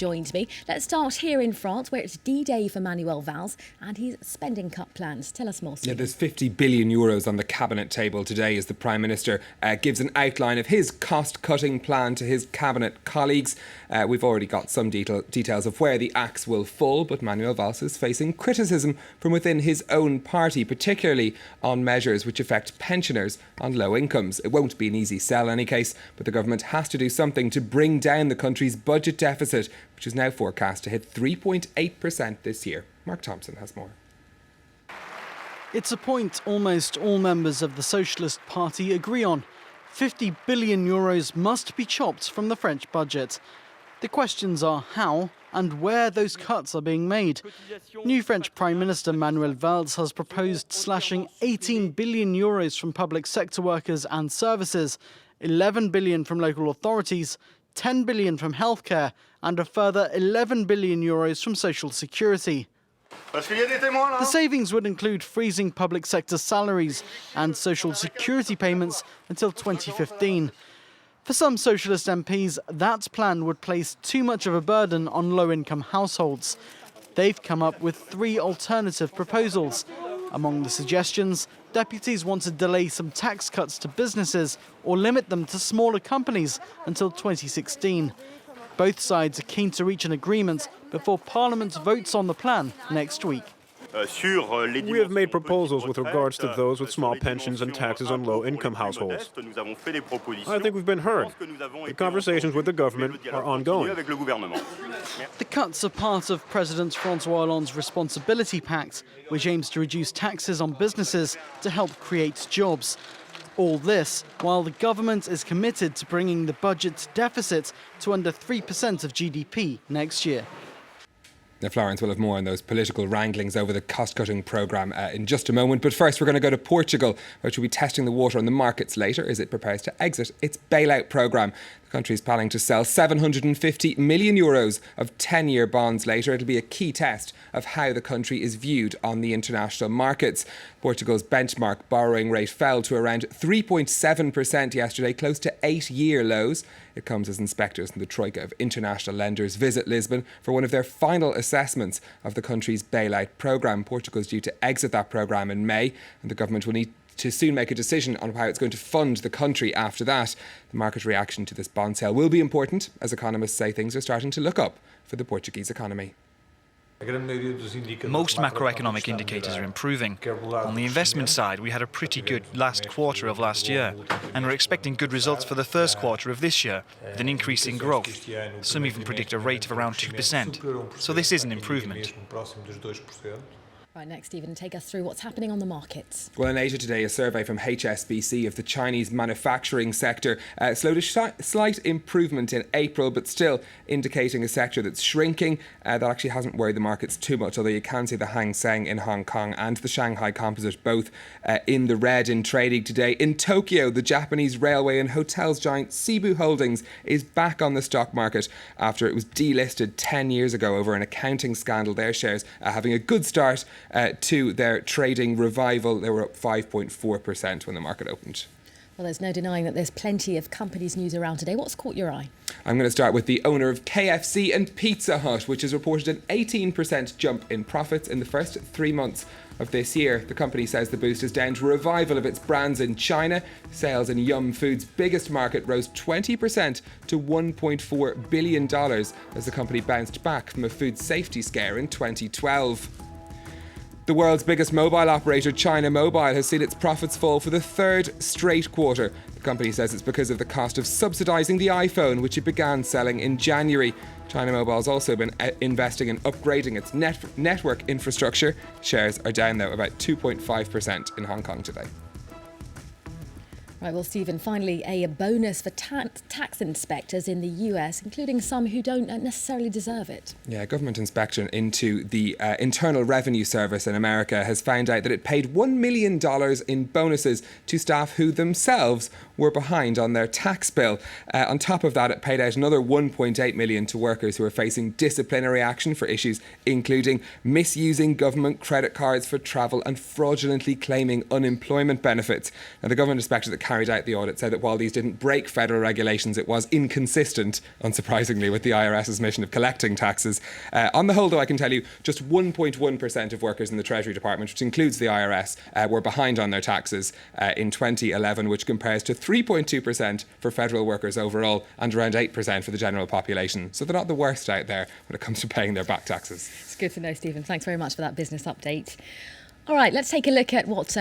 joined me. Let's start here in France, where it's D-Day for Manuel Valls and his spending cut plans. Tell us more, Stephen. Yeah, there's 50 billion euros on the cabinet table today as the Prime Minister gives an outline of his cost-cutting plan to his cabinet colleagues. We've already got some details of where the axe will fall, but Manuel Valls is facing criticism from within his own party, particularly on measures which affect pensioners on low incomes. It won't be an easy sell in any case, but the government has to do something to bring down the country's budget deficit, which is now forecast to hit 3.8% this year. Mark Thompson has more. It's a point almost all members of the Socialist Party agree on. 50 billion euros must be chopped from the French budget. The questions are how and where those cuts are being made. New French Prime Minister Manuel Valls has proposed slashing 18 billion euros from public sector workers and services, 11 billion from local authorities, 10 billion from healthcare, and a further 11 billion euros from social security. The savings would include freezing public sector salaries and social security payments until 2015. For some socialist MPs, that plan would place too much of a burden on low-income households. They've come up with 3 alternative proposals. Among the suggestions, deputies want to delay some tax cuts to businesses or limit them to smaller companies until 2016. Both sides are keen to reach an agreement before Parliament votes on the plan next week. We have made proposals with regards to those with small pensions and taxes on low-income households. I think we've been heard. The conversations with the government are ongoing. The cuts are part of President François Hollande's Responsibility Pact, which aims to reduce taxes on businesses to help create jobs. All this while the government is committed to bringing the budget deficit to under 3% of GDP next year. Now, Florence will have more on those political wranglings over the cost-cutting programme in just a moment. But first, we're going to go to Portugal, which will be testing the water on the markets later as it prepares to exit its bailout programme. The country is planning to sell 750 million euros of 10-year bonds later. It'll be a key test of how the country is viewed on the international markets. Portugal's benchmark borrowing rate fell to around 3.7% yesterday, close to 8-year lows. It comes as inspectors from the Troika of international lenders visit Lisbon for one of their final assessments of the country's bailout programme. Portugal is due to exit that programme in May, and the government will need to soon make a decision on how it's going to fund the country after that. The market reaction to this bond sale will be important, as economists say things are starting to look up for the Portuguese economy. Most macroeconomic indicators are improving. On the investment side, we had a pretty good last quarter of last year, and we're expecting good results for the first quarter of this year, with an increase in growth. Some even predict a rate of around 2%. So this is an improvement. Right, next, Stephen, take us through what's happening on the markets. Well, in Asia today, a survey from HSBC of the Chinese manufacturing sector showed a slight improvement in April, but still indicating a sector that's shrinking. That actually hasn't worried the markets too much, although you can see the Hang Seng in Hong Kong and the Shanghai Composite both in the red in trading today. In Tokyo, the Japanese railway and hotels giant Cebu Holdings is back on the stock market after it was delisted 10 years ago over an accounting scandal. Their shares having a good start to their trading revival. They were up 5.4% when the market opened. Well, there's no denying that there's plenty of companies news around today. What's caught your eye? I'm going to start with the owner of KFC and Pizza Hut, which has reported an 18% jump in profits in the first 3 months of this year. The company says the boost is down to a revival of its brands in China. Sales in Yum Food's biggest market rose 20% to $1.4 billion as the company bounced back from a food safety scare in 2012. The world's biggest mobile operator, China Mobile, has seen its profits fall for the 3rd straight quarter. The company says it's because of the cost of subsidising the iPhone, which it began selling in January. China Mobile has also been investing in upgrading its network infrastructure. Shares are down, though, about 2.5% in Hong Kong today. Right, well, Stephen, finally, a bonus for tax inspectors in the US, including some who don't necessarily deserve it. Yeah, government inspection into the Internal Revenue Service in America has found out that it paid $1 million in bonuses to staff who themselves were behind on their tax bill. On top of that, it paid out another $1.8 million to workers who are facing disciplinary action for issues including misusing government credit cards for travel and fraudulently claiming unemployment benefits. Now, the government inspector that carried out the audit said that while these didn't break federal regulations, it was inconsistent, unsurprisingly, with the IRS's mission of collecting taxes. On the whole, though, I can tell you just 1.1% of workers in the Treasury Department, which includes the IRS, were behind on their taxes in 2011, which compares to 3.2% for federal workers overall and around 8% for the general population. So they're not the worst out there when it comes to paying their back taxes. It's good to know, Stephen. Thanks very much for that business update. All right, let's take a look at what's